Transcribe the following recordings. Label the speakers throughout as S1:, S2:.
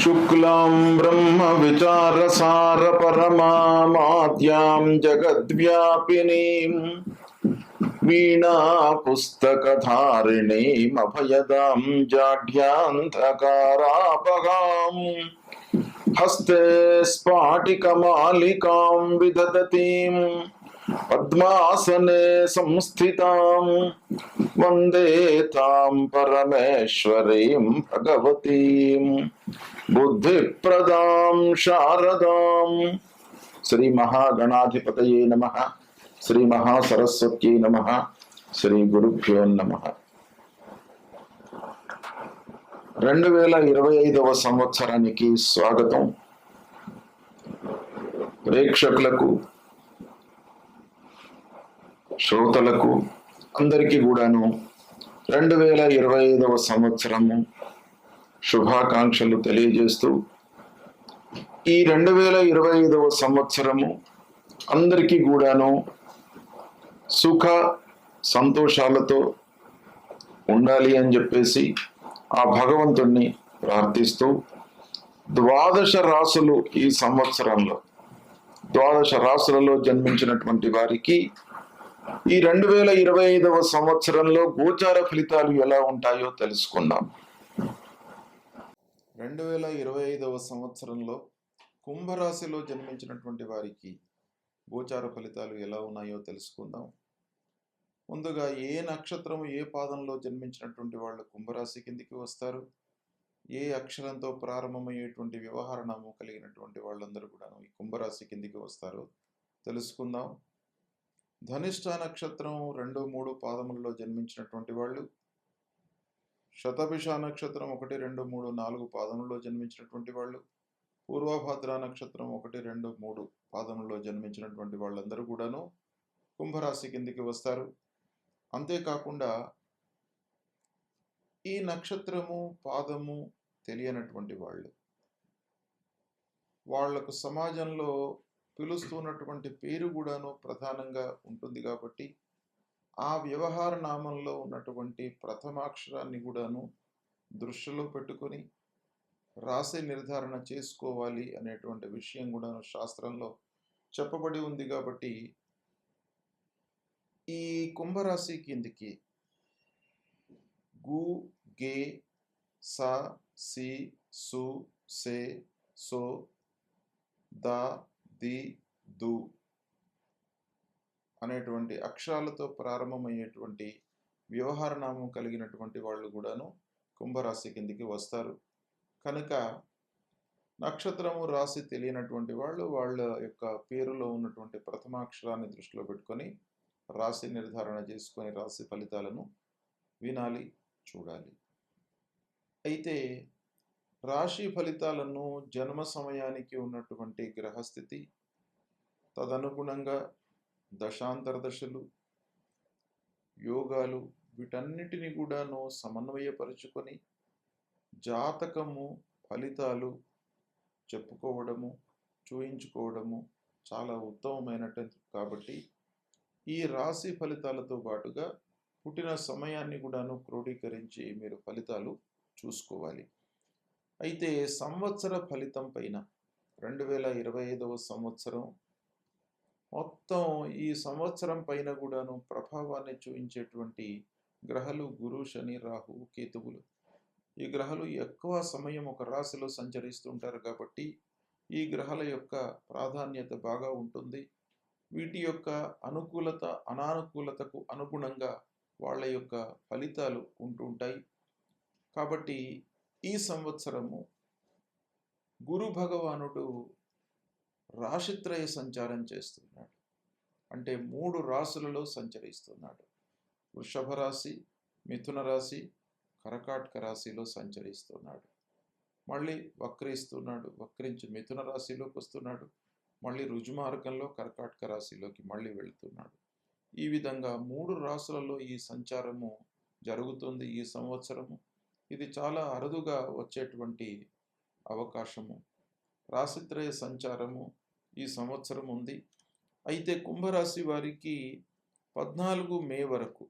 S1: शुक्लां ब्रह्मविचारसार परमामाद्यां जगद्व्यापिनीं वीणापुस्तकधारिणीम् अभयदां जाढ्यान्धकारापगाम् हस्ते स्फाटिकमालिकां विदधतीं पद्मासने संस्थितां वन्दे तां परमेश्वरीं भगवतीं बुद्धिप्रदां शारदां। श्री महागणाधिपतये नमः। श्री महासरस्वत्यै नमः। श्री गुरुभ्यो नमः। 2025వ సంవత్సరానికి స్వాగతం. ప్రేక్షకులకు, శ్రోతలకు అందరికీ కూడాను 2025వ సంవత్సరము శుభాకాంక్షలు తెలియజేస్తూ, ఈ 2025వ సంవత్సరము అందరికీ కూడాను సుఖ సంతోషాలతో ఉండాలి అని చెప్పేసి ఆ భగవంతుణ్ణి ప్రార్థిస్తూ, 12 రాసులు ఈ సంవత్సరంలో 12 రాసులలో జన్మించినటువంటి వారికి ఈ 2025వ సంవత్సరంలో గోచార ఫలితాలు ఎలా ఉంటాయో తెలుసుకుందాం. 2025వ సంవత్సరంలో కుంభరాశిలో జన్మించినటువంటి వారికి గోచార ఫలితాలు ఎలా ఉన్నాయో తెలుసుకుందాం. ముందుగా ఏ నక్షత్రము ఏ పాదంలో జన్మించినటువంటి వాళ్ళు కుంభరాశి కిందికి వస్తారు, ఏ అక్షరంతో ప్రారంభమయ్యేటువంటి వ్యవహార నామం కలిగినటువంటి వాళ్ళందరూ కూడా ఈ కుంభరాశి కిందికి వస్తారు తెలుసుకుందాం. ధనిష్ట నక్షత్రం 2, 3 పాదములలో జన్మించినటువంటి వాళ్ళు, శతభిష నక్షత్రం 1, 2, 3, 4 పాదములలో జన్మించినటువంటి వాళ్ళు, పూర్వభద్ర నక్షత్రం 1, 2, 3 పాదములలో జన్మించినటువంటి వాళ్ళందరూ కూడాను కుంభరాశి కిందికి వస్తారు. అంతేకాకుండా ఈ నక్షత్రము పాదము తెలియనటువంటి వాళ్లకు సమాజంలో పిలుస్తున్నటువంటి పేరు కూడాను ప్రధానంగా ఉంటుంది కాబట్టి ఆ వ్యవహార నామంలో ఉన్నటువంటి ప్రథమాక్షరాన్ని కూడాను దృష్టిలో పెట్టుకొని రాశి నిర్ధారణ చేసుకోవాలి అనేటువంటి విషయం కూడాను శాస్త్రంలో చెప్పబడి ఉంది. కాబట్టి ఈ కుంభరాశి కిందికి గు, గే, సా, సి, సు, సే, సో, దా, ది, దు అనేటువంటి అక్షరాలతో ప్రారంభమయ్యేటువంటి వ్యవహార నామం కలిగినటువంటి వాళ్ళు కూడాను కుంభరాశి కిందికి వస్తారు. కనుక నక్షత్రము రాశి తెలియనటువంటి వాళ్ళు వాళ్ళ యొక్క పేరులో ఉన్నటువంటి ప్రథమాక్షరాన్ని దృష్టిలో పెట్టుకొని రాశి నిర్ధారణ చేసుకొని రాశి ఫలితాలను వినాలి, చూడాలి. అయితే రాశి ఫలితాలను జన్మ సమయానికి ఉన్నటువంటి గ్రహస్థితి, తదనుగుణంగా దశాంతర దశలు, యోగాలు వీటన్నిటిని కూడాను సమన్వయపరుచుకొని జాతకము ఫలితాలు చెప్పుకోవడము, చూయించుకోవడము చాలా ఉత్తమమైనటువంటి. కాబట్టి ఈ రాశి ఫలితాలతో పాటుగా పుట్టిన సమయాన్ని కూడాను క్రోడీకరించి మీరు ఫలితాలు చూసుకోవాలి. అయితే సంవత్సర ఫలితం పైన 2025వ సంవత్సరం మొత్తం ఈ సంవత్సరం పైన కూడాను ప్రభావాన్ని చూపించేటువంటి గ్రహాలు గురు, శని, రాహు, కేతువులు. ఈ గ్రహాలు ఎక్కువ సమయం ఒక రాశిలో సంచరిస్తుంటారు కాబట్టి ఈ గ్రహాల యొక్క ప్రాధాన్యత బాగా ఉంటుంది. వీటి యొక్క అనుకూలత అనానుకూలతకు అనుగుణంగా వాళ్ళ యొక్క ఫలితాలు ఉంటుంటాయి. కాబట్టి ఈ సంవత్సరము గురు భగవానుడు రాశిత్రయ సంచారం చేస్తున్నాడు. అంటే 3 రాశులలో సంచరిస్తున్నాడు. వృషభ రాశి, మిథున రాశి, కర్కాటక రాశిలో సంచరిస్తున్నాడు. మళ్ళీ వక్రిస్తున్నాడు, వక్రించి మిథున రాశిలోకి వస్తున్నాడు, మళ్ళీ రుజుమార్గంలో కర్కాటక రాశిలోకి మళ్ళీ వెళుతున్నాడు. ఈ విధంగా 3 రాశులలో ఈ సంచారము జరుగుతుంది ఈ సంవత్సరము. ఇది చాలా అరుదుగా వచ్చేటువంటి అవకాశము. రాశిత్రయ సంచారము ఈ సంవత్సరం ఉంది. అయితే కుంభరాశి వారికి 14 మే వరకు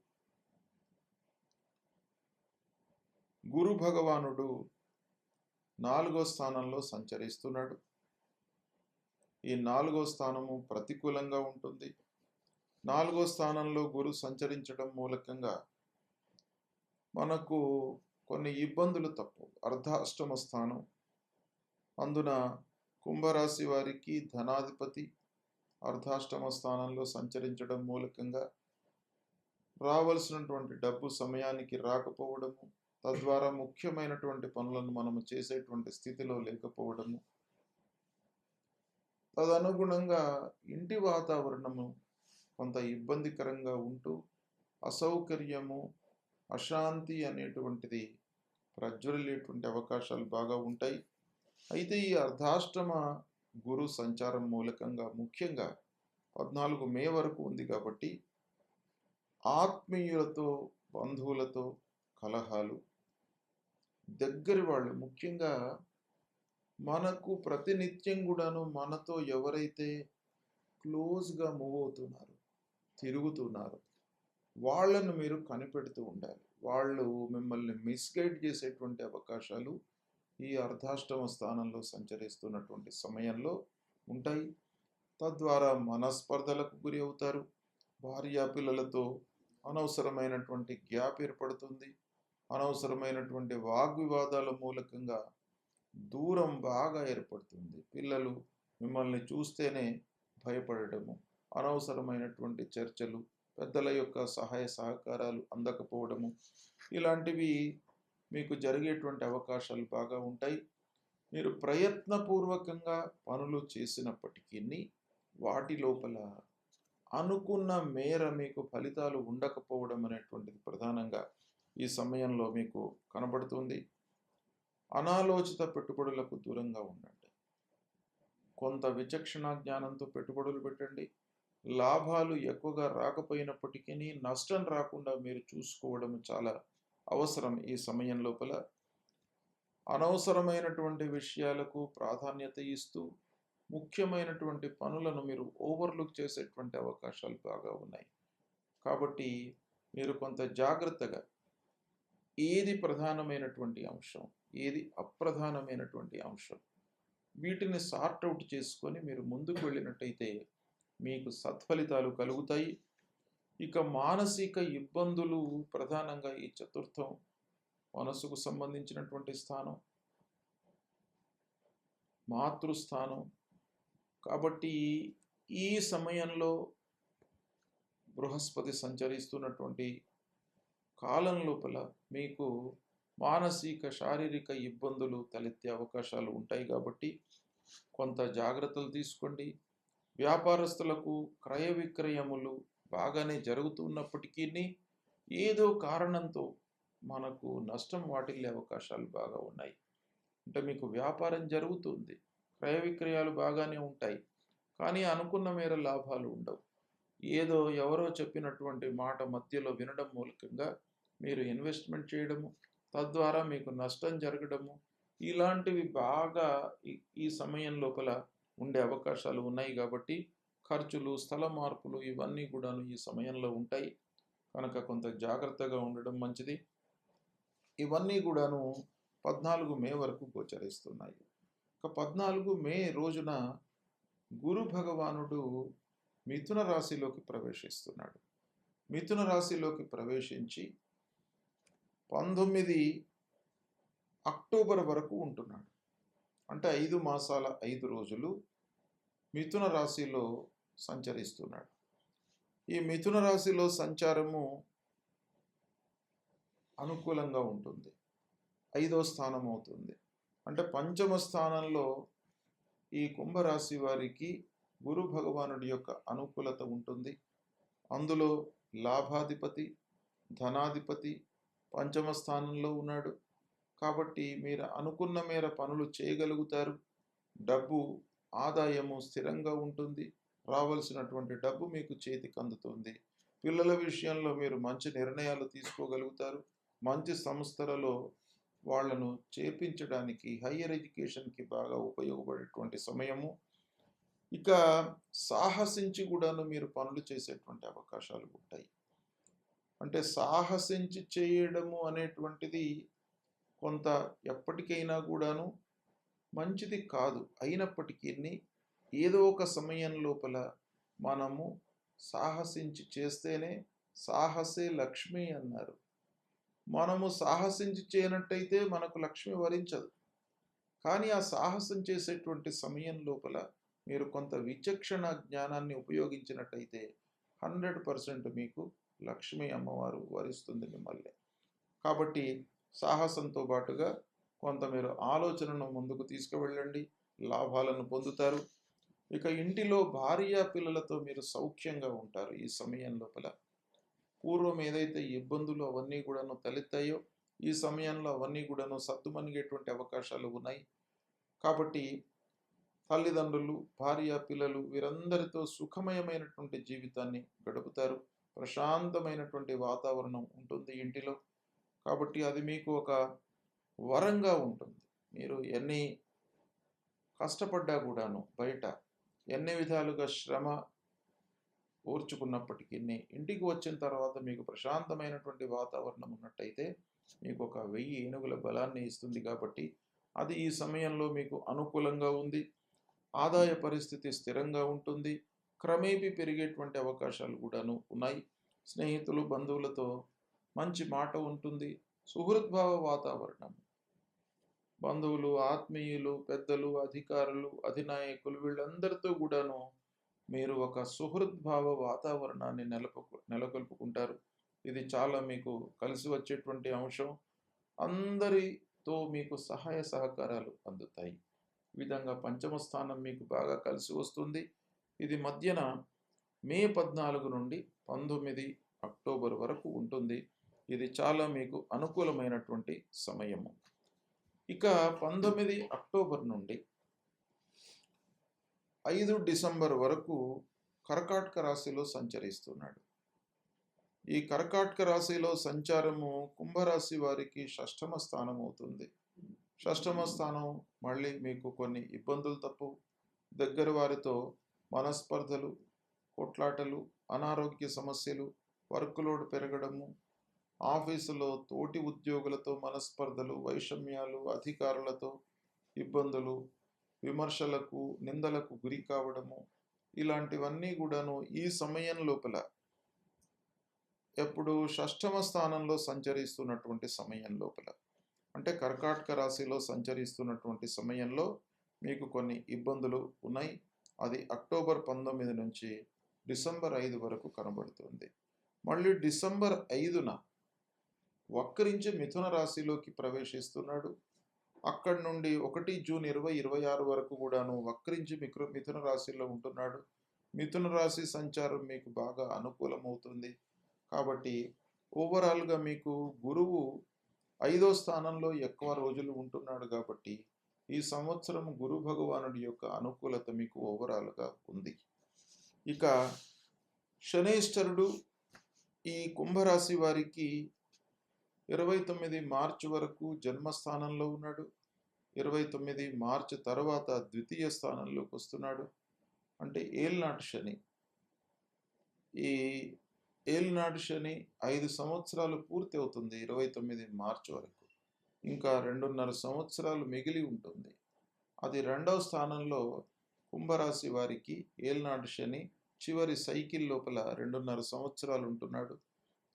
S1: గురు భగవానుడు 4వ స్థానంలో సంచరిస్తున్నాడు. ఈ 4వ స్థానము ప్రతికూలంగా ఉంటుంది. 4వ స్థానంలో గురు సంచరించడం మూలకంగా మనకు కొన్ని ఇబ్బందులు తప్పవు. అర్ధాష్టమ స్థానం, అందున కుంభరాశి వారికి ధనాధిపతి అర్ధాష్టమ స్థానంలో సంచరించడం మూలకంగా రావలసినటువంటి డబ్బు సమయానికి రాకపోవడము, తద్వారా ముఖ్యమైనటువంటి పనులను మనము చేసేటువంటి స్థితిలో లేకపోవడము, తదనుగుణంగా ఇంటి వాతావరణము కొంత ఇబ్బందికరంగా ఉంటూ అసౌకర్యము, అశాంతి అనేటువంటిది ప్రజ్వరిల్లేటువంటి అవకాశాలు బాగా ఉంటాయి. అయితే ఈ అర్ధాష్టమ గురు సంచారం మూలకంగా ముఖ్యంగా 14 మే వరకు ఉంది కాబట్టి ఆత్మీయులతో, బంధువులతో కలహాలు, దగ్గరి వాళ్ళు ముఖ్యంగా మనకు ప్రతినిత్యం కూడాను మనతో ఎవరైతే క్లోజ్గా మూవ్ అవుతున్నారు, తిరుగుతున్నారు, వాళ్ళను మీరు కనిపెడుతూ ఉండాలి. వాళ్ళు మిమ్మల్ని మిస్గైడ్ చేసేటువంటి అవకాశాలు ఈ అర్ధాష్టమ స్థానంలో సంచరిస్తున్నటువంటి సమయంలో ఉంటాయి. తద్వారా మనస్పర్ధలకు గురి అవుతారు. భార్యా పిల్లలతో అనవసరమైనటువంటి గ్యాప్ ఏర్పడుతుంది. అనవసరమైనటువంటి వాగ్వివాదాల మూలకంగా దూరం బాగా ఏర్పడుతుంది. పిల్లలు మిమ్మల్ని చూస్తేనే భయపడటము, అనవసరమైనటువంటి చర్చలు, పెద్దల యొక్క సహాయ సహకారాలు అందకపోవడము, ఇలాంటివి మీకు జరిగేటువంటి అవకాశాలు బాగా ఉంటాయి. మీరు ప్రయత్నపూర్వకంగా పనులు చేసినప్పటికీ వాటి లోపల అనుకున్న మేర మీకు ఫలితాలు ఉండకపోవడం అనేటువంటిది ప్రధానంగా ఈ సమయంలో మీకు కనబడుతుంది. అనాలోచిత పెట్టుబడులకు దూరంగా ఉండండి. కొంత విచక్షణ జ్ఞానంతో పెట్టుబడులు పెట్టండి. లాభాలు ఎక్కువగా రాకపోయినప్పటికీ నష్టం రాకుండా మీరు చూసుకోవడం చాలా అవసరం. ఈ సమయం లోపల అనవసరమైనటువంటి విషయాలకు ప్రాధాన్యత ఇస్తూ ముఖ్యమైనటువంటి పనులను మీరు ఓవర్లుక్ చేసేటువంటి అవకాశాలు బాగా ఉన్నాయి. కాబట్టి మీరు కొంత జాగ్రత్తగా ఏది ప్రధానమైనటువంటి అంశం, ఏది అప్రధానమైనటువంటి అంశం, వీటిని సార్ట్అవుట్ చేసుకొని మీరు ముందుకు వెళ్ళినట్టయితే మీకు సత్ఫలితాలు కలుగుతాయి. ఇక మానసిక ఇబ్బందులు ప్రధానంగా ఈ చతుర్థం మనసుకు సంబంధించినటువంటి స్థానం, మాతృస్థానం. కాబట్టి ఈ సమయంలో బృహస్పతి సంచరిస్తున్నటువంటి కాలం లోపల మీకు మానసిక శారీరక ఇబ్బందులు తలెత్తే అవకాశాలు ఉంటాయి. కాబట్టి కొంత జాగ్రత్తలు తీసుకోండి. వ్యాపారస్తులకు క్రయ విక్రయములు బాగానే జరుగుతున్నప్పటికీ ఏదో కారణంతో మనకు నష్టం వాటిల్లే అవకాశాలు బాగా ఉన్నాయి. అంటే మీకు వ్యాపారం జరుగుతుంది, క్రయ విక్రయాలు బాగానే ఉంటాయి, కానీ అనుకున్న మేర లాభాలు ఉండవు. ఏదో ఎవరో చెప్పినటువంటి మాట మధ్యలో వినడం మూలకంగా మీరు ఇన్వెస్ట్మెంట్ చేయడము, తద్వారా మీకు నష్టం జరగడము, ఇలాంటివి బాగా ఈ సమయం లోపల ఉండే అవకాశాలు ఉన్నాయి. కాబట్టి ఖర్చులు, స్థల మార్పులు ఇవన్నీ కూడాను ఈ సమయంలో ఉంటాయి. కనుక కొంత జాగ్రత్తగా ఉండడం మంచిది. ఇవన్నీ కూడాను 14 మే వరకు గోచరిస్తున్నాయి. ఇక 14 మే రోజున గురు భగవానుడు మిథున రాశిలోకి ప్రవేశిస్తున్నాడు. మిథున రాశిలోకి ప్రవేశించి 19 అక్టోబర్ వరకు ఉంటున్నాడు. అంటే 5 మాసాల 5 రోజులు మిథున రాశిలో సంచరిస్తున్నాడు. ఈ మిథున రాశిలో సంచారము అనుకూలంగా ఉంటుంది. 5వ స్థానం అవుతుంది. అంటే పంచమ స్థానంలో ఈ కుంభరాశి వారికి గురు భగవానుడి యొక్క అనుకూలత ఉంటుంది. అందులో లాభాధిపతి, ధనాధిపతి పంచమ స్థానంలో ఉన్నాడు. కాబట్టి మీరు అనుకున్న మేర పనులు చేయగలుగుతారు. డబ్బు ఆదాయము స్థిరంగా ఉంటుంది. రావాల్సినటువంటి డబ్బు మీకు చేతికి అందుతుంది. పిల్లల విషయంలో మీరు మంచి నిర్ణయాలు తీసుకోగలుగుతారు. మంచి సంస్థలలో వాళ్ళను చేర్పించడానికి, హయ్యర్ ఎడ్యుకేషన్కి బాగా ఉపయోగపడేటువంటి సమయము. ఇక సాహసించి కూడాను మీరు పనులు చేసేటువంటి అవకాశాలు ఉంటాయి. అంటే సాహసించి చేయడము అనేటువంటిది కొంత ఎప్పటికైనా కూడాను మంచిది కాదు. అయినప్పటికీ ఏదో ఒక సమయం లోపల మనము సాహసించి చేస్తేనే సాహసే లక్ష్మి అన్నారు. మనము సాహసించి చేయనట్టయితే మనకు లక్ష్మి వరించదు. కానీ ఆ సాహసం చేసేటువంటి సమయం లోపల మీరు కొంత విచక్షణ జ్ఞానాన్ని ఉపయోగించినట్టయితే 100% మీకు లక్ష్మీ అమ్మవారు వరిస్తుంది మిమ్మల్ని. కాబట్టి సాహసంతో పాటుగా కొంత మీరు ఆలోచనను ముందుకు తీసుకువెళ్ళండి, లాభాలను పొందుతారు. ఇక ఇంటిలో భార్య పిల్లలతో మీరు సౌఖ్యంగా ఉంటారు ఈ సమయం లోపల. పూర్వం ఏదైతే ఇబ్బందులు అవన్నీ కూడాను తలెత్తాయో ఈ సమయంలో అవన్నీ కూడాను సద్దుమణిగేటువంటి అవకాశాలు ఉన్నాయి. కాబట్టి తల్లిదండ్రులు, భార్య పిల్లలు వీరందరితో సుఖమయమైనటువంటి జీవితాన్ని గడుపుతారు. ప్రశాంతమైనటువంటి వాతావరణం ఉంటుంది ఇంటిలో. కాబట్టి అది మీకు ఒక వరంగా ఉంటుంది. మీరు ఎన్ని కష్టపడ్డా కూడాను బయట ఎన్ని విధాలుగా శ్రమ ఓర్చుకున్నప్పటికీ ఇంటికి వచ్చిన తర్వాత మీకు ప్రశాంతమైనటువంటి వాతావరణం ఉన్నట్టయితే మీకు ఒక 1000 ఏనుగుల బలాన్ని ఇస్తుంది. కాబట్టి అది ఈ సమయంలో మీకు అనుకూలంగా ఉంది. ఆదాయ పరిస్థితి స్థిరంగా ఉంటుంది. క్రమేపీ పెరిగేటువంటి అవకాశాలు కూడాను ఉన్నాయి. స్నేహితులు, బంధువులతో మంచి మాట ఉంటుంది. సుహృద్భావ వాతావరణం, బంధువులు, ఆత్మీయులు, పెద్దలు, అధికారులు, అధినాయకులు వీళ్ళందరితో కూడాను మీరు ఒక సుహృద్భావ వాతావరణాన్ని నెలకొల్పుకుంటారు. ఇది చాలా మీకు కలిసి వచ్చేటువంటి అంశం. అందరితో మీకు సహాయ సహకారాలు అందుతాయి. ఈ విధంగా పంచమ స్థానం మీకు బాగా కలిసి వస్తుంది. ఇది మధ్యన మే 14 నుండి 19 అక్టోబర్ వరకు ఉంటుంది. ఇది చాలా మీకు అనుకూలమైనటువంటి సమయము. ఇక 19 అక్టోబర్ నుండి 5 డిసెంబర్ వరకు కర్కాటక రాశిలో సంచరిస్తున్నాడు. ఈ కర్కాటక రాశిలో సంచారము కుంభరాశి వారికి షష్ఠమ స్థానం అవుతుంది. షష్ఠమ స్థానం మళ్ళీ మీకు కొన్ని ఇబ్బందులు తప్పు, దగ్గర వారితో మనస్పర్ధలు, కొట్లాటలు, అనారోగ్య సమస్యలు, వర్క్ లోడ్ పెరగడము, ఆఫీసులో తోటి ఉద్యోగులతో మనస్పర్ధలు, వైషమ్యాలు, అధికారులతో ఇబ్బందులు, విమర్శలకు, నిందలకు గురి కావడము, ఇలాంటివన్నీ కూడాను ఈ సమయం లోపల ఎప్పుడు షష్ఠమ స్థానంలో సంచరిస్తున్నటువంటి సమయం లోపల, అంటే కర్కాటక రాశిలో సంచరిస్తున్నటువంటి సమయంలో మీకు కొన్ని ఇబ్బందులు ఉన్నాయి. అది అక్టోబర్ 19 నుంచి డిసెంబర్ 5 వరకు కనబడుతుంది. మళ్ళీ డిసెంబర్ 5న వక్రించి మిథున రాశిలోకి ప్రవేశిస్తున్నాడు. అక్కడి నుండి 1 జూన్ 2026 వరకు కూడాను వక్రించి మిథున రాశిలో ఉంటున్నాడు. మిథున రాశి సంచారం మీకు బాగా అనుకూలమవుతుంది. కాబట్టి ఓవరాల్గా మీకు గురువు 5వ స్థానంలో ఎక్కువ రోజులు ఉంటున్నాడు. కాబట్టి ఈ సంవత్సరం గురు భగవానుడి యొక్క అనుకూలత మీకు ఓవరాల్గా ఉంది. ఇక శనేశ్వరుడు ఈ కుంభరాశి వారికి 29 మార్చి వరకు జన్మస్థానంలో ఉన్నాడు. 29 మార్చి తర్వాత ద్వితీయ స్థానంలోకి వస్తున్నాడు. అంటే ఏలినాటి శని. ఈ ఏలినాటి శని 5 సంవత్సరాలు పూర్తి అవుతుంది 29 మార్చి వరకు. ఇంకా 2.5 సంవత్సరాలు మిగిలి ఉంటుంది. అది 2వ స్థానంలో కుంభరాశి వారికి ఏలినాటి శని చివరి సైకిల్ లోపల 2.5 సంవత్సరాలు ఉంటున్నాడు.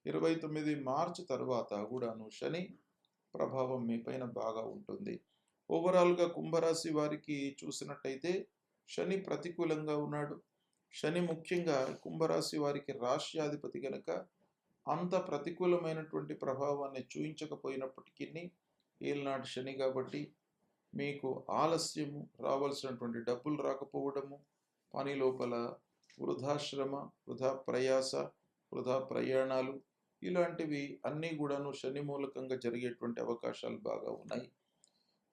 S1: 29 మార్చి తర్వాత కూడాను శని ప్రభావం మీ పైన బాగా ఉంటుంది. ఓవరాల్గా కుంభరాశి వారికి చూసినట్టయితే శని ప్రతికూలంగా ఉన్నాడు. శని ముఖ్యంగా కుంభరాశి వారికి రాశ్యాధిపతి కనుక అంత ప్రతికూలమైనటువంటి ప్రభావాన్ని చూయించకపోయినప్పటికీ ఏలినాటి శని కాబట్టి మీకు ఆలస్యము, రావాల్సినటువంటి డబ్బులు రాకపోవడము, పని లోపల వృధాశ్రమ, వృధా ప్రయాస, వృధా ప్రయాణాలు, ఇలాంటివి అన్నీ కూడాను శని మూలకంగా జరిగేటువంటి అవకాశాలు బాగా ఉన్నాయి.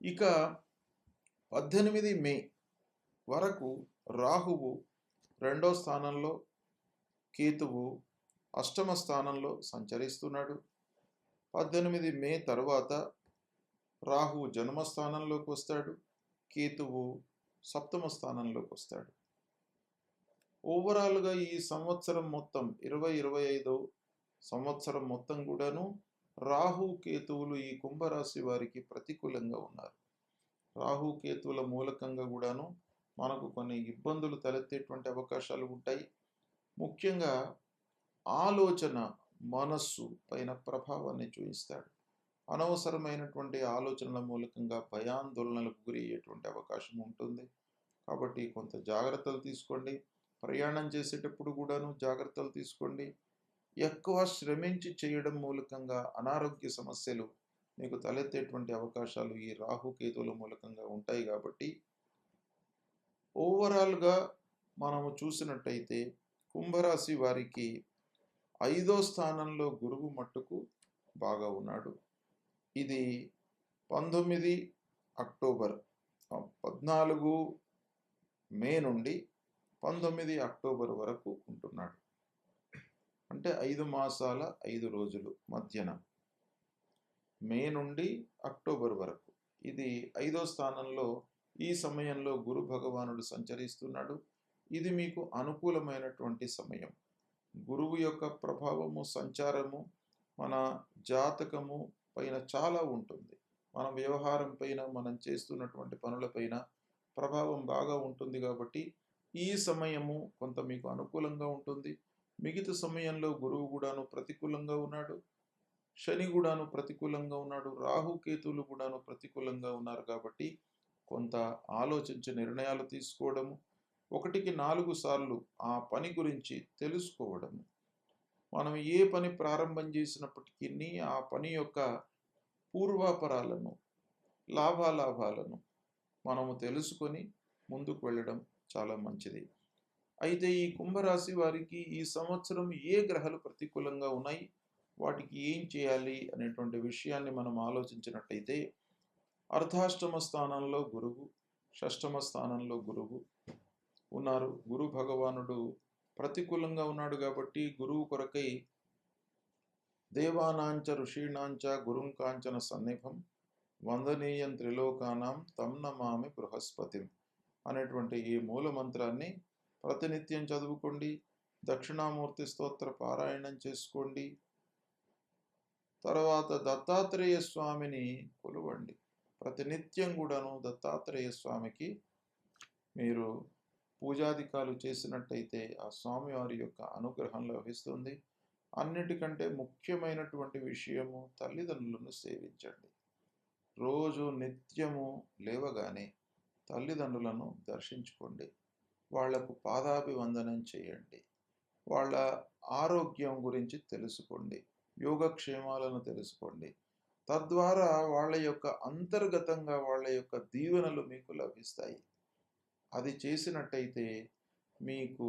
S1: ఇక 18 మే వరకు రాహువు 2వ స్థానంలో, కేతువు 8వ స్థానంలో సంచరిస్తున్నాడు. 18 మే తర్వాత రాహువు జన్మస్థానంలోకి వస్తాడు, కేతువు 7వ స్థానంలోకి వస్తాడు. ఓవరాల్గా ఈ సంవత్సరం మొత్తం 2025 సంవత్సరం మొత్తం కూడాను రాహు కేతువులు ఈ కుంభరాశి వారికి ప్రతికూలంగా ఉన్నారు. రాహుకేతువుల మూలకంగా కూడాను మనకు కొన్ని ఇబ్బందులు తలెత్తేటువంటి అవకాశాలు ఉంటాయి. ముఖ్యంగా ఆలోచన, మనస్సు పైన ప్రభావాన్ని చూపిస్తాడు. అనవసరమైనటువంటి ఆలోచనల మూలకంగా భయాందోళనలకు గురి అయ్యేటువంటి అవకాశం ఉంటుంది. కాబట్టి కొంత జాగ్రత్తలు తీసుకోండి. ప్రయాణం చేసేటప్పుడు కూడాను జాగ్రత్తలు తీసుకోండి. ఎక్కువ శ్రమించి చేయడం మూలకంగా అనారోగ్య సమస్యలు మీకు తలెత్తేటువంటి అవకాశాలు ఈ రాహుకేతువుల మూలకంగా ఉంటాయి. కాబట్టి ఓవరాల్గా మనము చూసినట్టయితే కుంభరాశి వారికి 5వ స్థానంలో గురువు మట్టుకు బాగా ఉన్నాడు. ఇది 19 అక్టోబర్ 14 మే నుండి 19 అక్టోబర్ వరకు ఉంటున్నాడు. అంటే 5 మాసాల 5 రోజులు మధ్యన మే నుండి అక్టోబర్ వరకు. ఇది 5వ స్థానంలో ఈ సమయంలో గురు భగవానుడు సంచరిస్తున్నాడు. ఇది మీకు అనుకూలమైనటువంటి సమయం. గురువు యొక్క ప్రభావము, సంచారము మన జాతకము పైన చాలా ఉంటుంది. మన వ్యవహారం పైన, మనం చేస్తున్నటువంటి పనులపైన ప్రభావం బాగా ఉంటుంది. కాబట్టి ఈ సమయము కొంత మీకు అనుకూలంగా ఉంటుంది. మిగతా సమయంలో గురువు కూడాను ప్రతికూలంగా ఉన్నాడు, శని కూడాను ప్రతికూలంగా ఉన్నాడు, రాహుకేతువులు కూడాను ప్రతికూలంగా ఉన్నారు. కాబట్టి కొంత ఆలోచించి నిర్ణయాలు తీసుకోవడము, 1కి 4 సార్లు ఆ పని గురించి తెలుసుకోవడము. మనం ఏ పని ప్రారంభం చేసినప్పటికీ ఆ పని యొక్క పూర్వాపరాలను, లాభాలాభాలను మనము తెలుసుకొని ముందుకు వెళ్ళడం చాలా మంచిది. అయితే ఈ కుంభరాశి వారికి ఈ సంవత్సరం ఏ గ్రహాలు ప్రతికూలంగా ఉన్నాయి, వాటికి ఏం చేయాలి అనేటువంటి విషయాన్ని మనం ఆలోచించినట్టయితే అర్ధాష్టమ స్థానంలో గురువు, షష్టమ స్థానంలో గురువు ఉన్నారు. గురు భగవానుడు ప్రతికూలంగా ఉన్నాడు. కాబట్టి గురువు కొరకై దేవానాంచ ఋషీణాంచ గురుం కాంచన సన్నిభం వందనీయం త్రిలోకానాం తం నమామి బృహస్పతిం అనేటువంటి ఈ మూల మంత్రాన్ని ప్రతినిత్యం చదువుకోండి. దక్షిణామూర్తి స్తోత్ర పారాయణం చేసుకోండి. తర్వాత దత్తాత్రేయ స్వామిని కొలవండి. ప్రతినిత్యం కూడాను దత్తాత్రేయ స్వామికి మీరు పూజాధికాలు చేసినట్టయితే ఆ స్వామివారి యొక్క అనుగ్రహం లభిస్తుంది. అన్నిటికంటే ముఖ్యమైనటువంటి విషయము తల్లిదండ్రులను సేవించండి. రోజు నిత్యము లేవగానే తల్లిదండ్రులను దర్శించుకోండి. వాళ్లకు పాదాభివందనం చేయండి. వాళ్ళ ఆరోగ్యం గురించి తెలుసుకోండి. యోగక్షేమాలను తెలుసుకోండి. తద్వారా వాళ్ళ యొక్క అంతర్గతంగా వాళ్ళ యొక్క దీవెనలు మీకు లభిస్తాయి. అది చేసినట్టయితే మీకు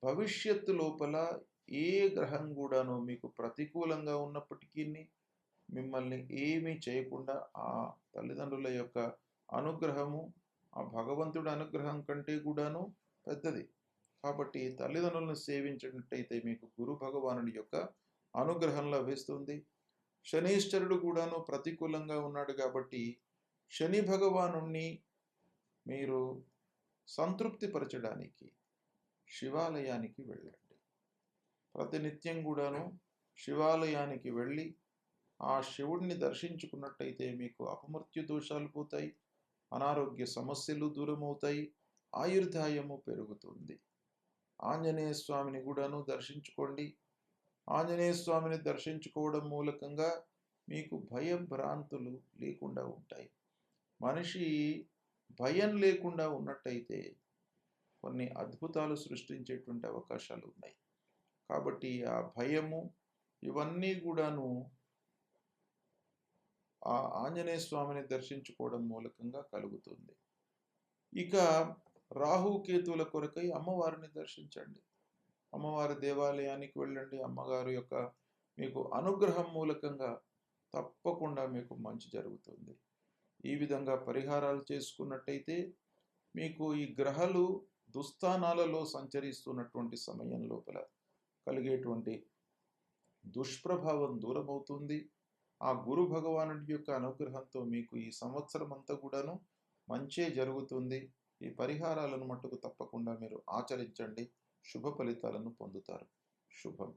S1: భవిష్యత్తు లోపల ఏ గ్రహం కూడాను మీకు ప్రతికూలంగా ఉన్నప్పటికీ మిమ్మల్ని ఏమీ చేయకుండా ఆ తల్లిదండ్రుల యొక్క అనుగ్రహము, ఆ భగవంతుడి అనుగ్రహం కంటే కూడాను పెద్దది. కాబట్టి తల్లిదండ్రులను సేవించినట్టయితే మీకు గురు భగవానుడి యొక్క అనుగ్రహం లభిస్తుంది. శనీశ్వరుడు కూడాను ప్రతికూలంగా ఉన్నాడు. కాబట్టి శని భగవానుణ్ణి మీరు సంతృప్తిపరచడానికి శివాలయానికి వెళ్ళండి. ప్రతినిత్యం కూడాను శివాలయానికి వెళ్ళి ఆ శివుడిని దర్శించుకున్నట్టయితే మీకు అపమృత్యు దోషాలు పోతాయి, అనారోగ్య సమస్యలు దూరమవుతాయి, ఆయుర్దాయము పెరుగుతుంది. ఆంజనేయ స్వామిని కూడాను దర్శించుకోండి. ఆంజనేయ స్వామిని దర్శించుకోవడం మూలకంగా మీకు భయభ్రాంతులు లేకుండా ఉంటాయి. మనిషి భయం లేకుండా ఉన్నట్టయితే కొన్ని అద్భుతాలు సృష్టించేటువంటి అవకాశాలు ఉన్నాయి. కాబట్టి ఆ భయము ఇవన్నీ కూడాను ఆ ఆంజనేయ స్వామిని దర్శించుకోవడం మూలకంగా కలుగుతుంది. ఇక రాహుకేతువుల కొరకై అమ్మవారిని దర్శించండి. అమ్మవారి దేవాలయానికి వెళ్ళండి. అమ్మగారు యొక్క మీకు అనుగ్రహం మూలకంగా తప్పకుండా మీకు మంచి జరుగుతుంది. ఈ విధంగా పరిహారాలు చేసుకున్నట్టయితే మీకు ఈ గ్రహాలు దుస్థానాలలో సంచరిస్తున్నటువంటి సమయం లోపల కలిగేటువంటి దుష్ప్రభావం దూరమవుతుంది. ఆ గురు భగవానుడి యొక్క అనుగ్రహంతో మీకు ఈ సంవత్సరం అంతా కూడాను మంచే జరుగుతుంది. ఈ పరిహారాలను మట్టుకు తప్పకుండా మీరు ఆచరించండి. శుభ ఫలితాలను పొందుతారు. శుభం.